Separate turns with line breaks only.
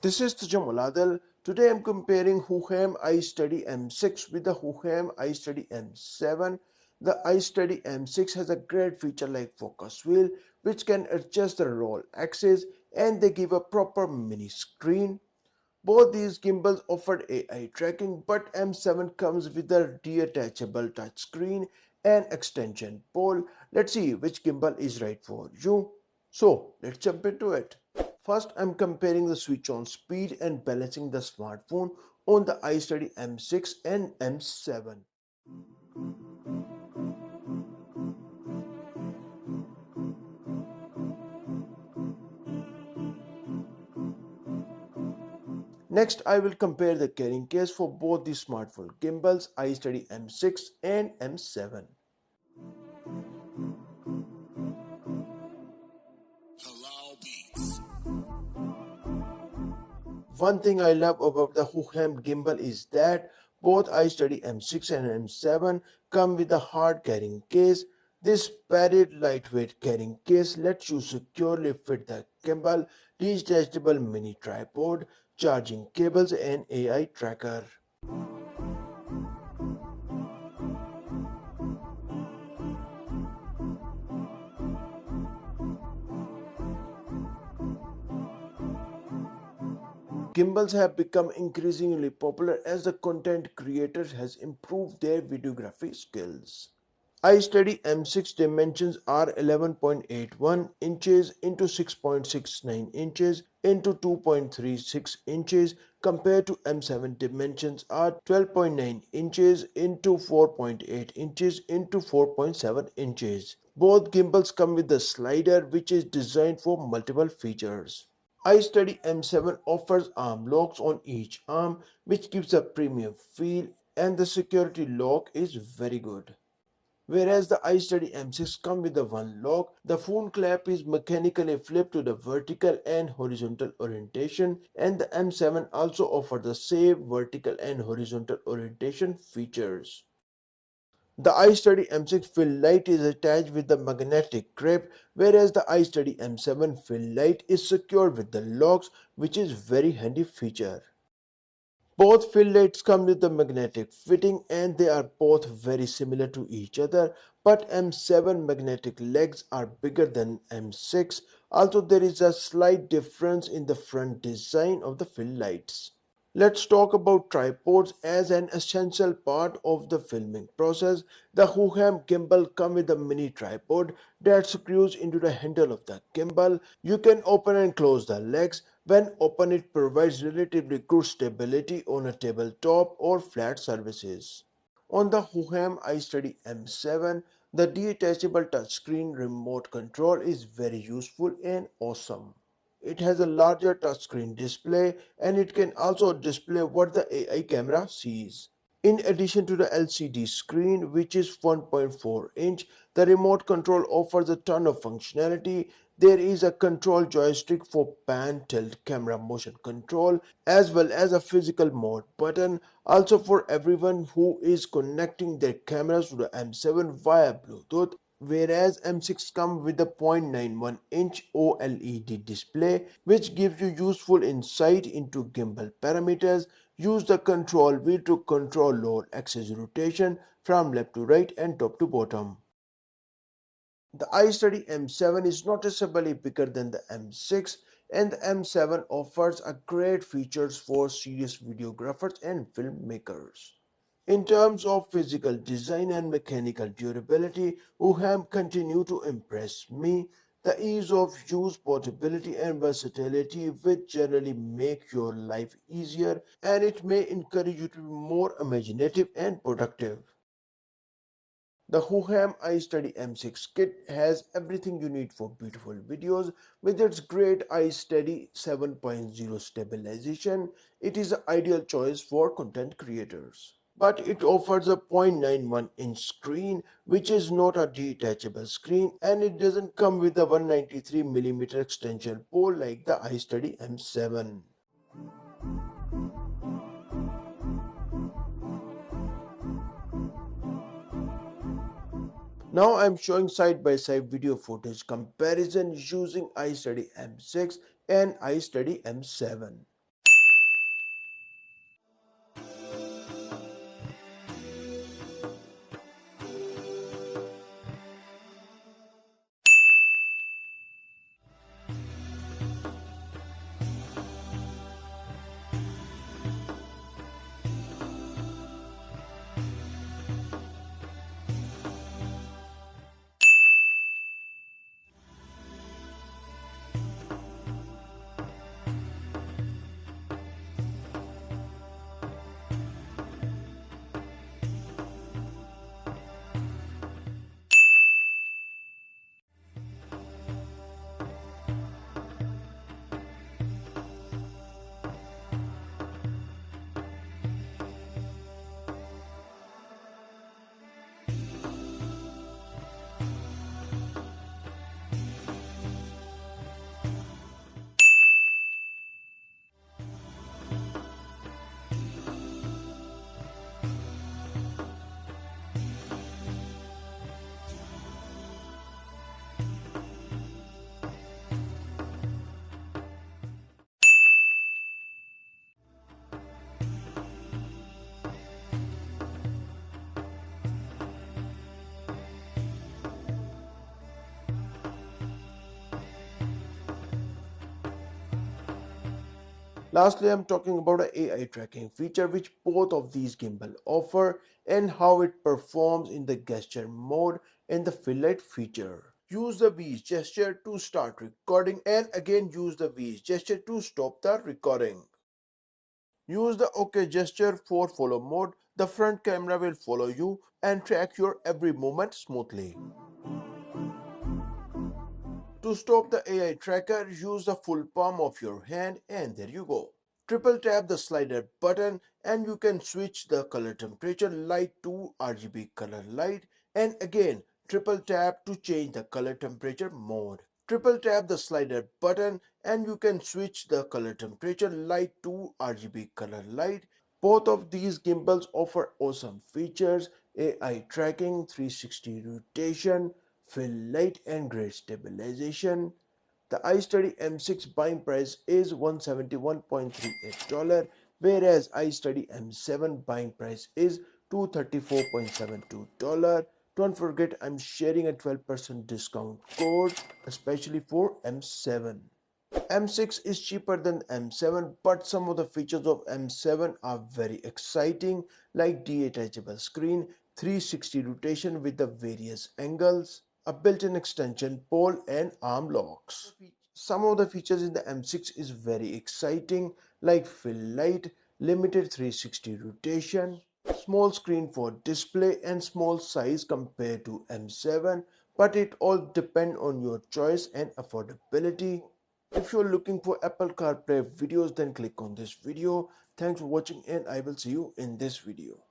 This is Tajamul Adil. Today I'm comparing Hohem iSteady M6 with the Hohem iSteady M7. The iSteady M6 has a great feature like focus wheel which can adjust the roll axis, and they give a proper mini screen. Both these gimbals offered AI tracking, but M7 comes with a detachable touchscreen and extension pole. Let's see which gimbal is right for you. So let's jump into it. First, I'm comparing the switch on speed and balancing the smartphone on the iSteady M6 and M7. Next, I will compare the carrying case for both the smartphone gimbals iSteady M6 and M7. One thing I love about the Hohem gimbal is that both iSteady M6 and M7 come with a hard carrying case. This padded lightweight carrying case lets you securely fit the gimbal, detachable mini tripod, charging cables and AI tracker. Gimbals have become increasingly popular as the content creators has improved their videography skills. iSteady M6 dimensions are 11.81 inches into 6.69 inches into 2.36 inches compared to M7 dimensions are 12.9 inches into 4.8 inches into 4.7 inches. Both gimbals come with a slider which is designed for multiple features. iSteady M7 offers arm locks on each arm which gives a premium feel, and the security lock is very good. Whereas the iSteady M6 comes with the one lock, the phone clap is mechanically flipped to the vertical and horizontal orientation, and the M7 also offers the same vertical and horizontal orientation features. The iSteady M6 fill light is attached with the magnetic grip, whereas the iSteady M7 fill light is secured with the locks, which is very handy feature. Both fill lights come with the magnetic fitting and they are both very similar to each other, but M7 magnetic legs are bigger than M6, although there is a slight difference in the front design of the fill lights. Let's talk about tripods as an essential part of the filming process. The Hohem gimbal comes with a mini tripod that screws into the handle of the gimbal. You can open and close the legs. When open, it provides relatively good stability on a tabletop or flat surfaces. On the Hohem iSteady M7, the detachable touchscreen remote control is very useful and awesome. It has a larger touchscreen display and it can also display what the AI camera sees. In addition to the LCD screen, which is 1.4 inch, the remote control offers a ton of functionality. There is a control joystick for pan, tilt, camera motion control, as well as a physical mode button, also for everyone who is connecting their cameras to the M7 via Bluetooth. Whereas M6 comes with a 0.91-inch OLED display, which gives you useful insight into gimbal parameters. Use the control wheel to control load axis rotation from left to right and top to bottom. The iSteady M7 is noticeably bigger than the M6, and the M7 offers a great features for serious videographers and filmmakers. In terms of physical design and mechanical durability, Hohem continue to impress me. The ease of use, portability and versatility which generally make your life easier, and it may encourage you to be more imaginative and productive. The Hohem iSteady M6 kit has everything you need for beautiful videos. With its great iSteady 7.0 stabilization, it is the ideal choice for content creators. But it offers a 0.91-inch screen, which is not a detachable screen, and it doesn't come with a 193mm extension pole like the iSteady M7. Now I'm showing side-by-side video footage comparison using iSteady M6 and iSteady M7. Lastly, I'm talking about an AI tracking feature which both of these gimbal offer and how it performs in the gesture mode and the fill light feature. Use the V's gesture to start recording and again use the V's gesture to stop the recording. Use the OK gesture for follow mode. The front camera will follow you and track your every movement smoothly. To stop the AI tracker, use the full palm of your hand and there you go. Triple tap the slider button and you can switch the color temperature light to RGB color light, and again triple tap to change the color temperature mode. Triple tap the slider button and you can switch the color temperature light to RGB color light. Both of these gimbals offer awesome features: AI tracking, 360 rotation, fill light and great stabilization. The iSteady M6 buying price is $171.38, whereas iSteady M7 buying price is $234.72. Don't forget I'm sharing a 12% discount code especially for M7. M6 is cheaper than M7, but some of the features of M7 are very exciting, like detachable screen, 360 rotation with the various angles, a built-in extension pole and arm locks. Some of the features in the M6 is very exciting, like fill light, limited 360 rotation, small screen for display and small size compared to M7, but it all depends on your choice and affordability. If you're looking for Apple CarPlay videos, then click on this video. Thanks for watching and I will see you in this video.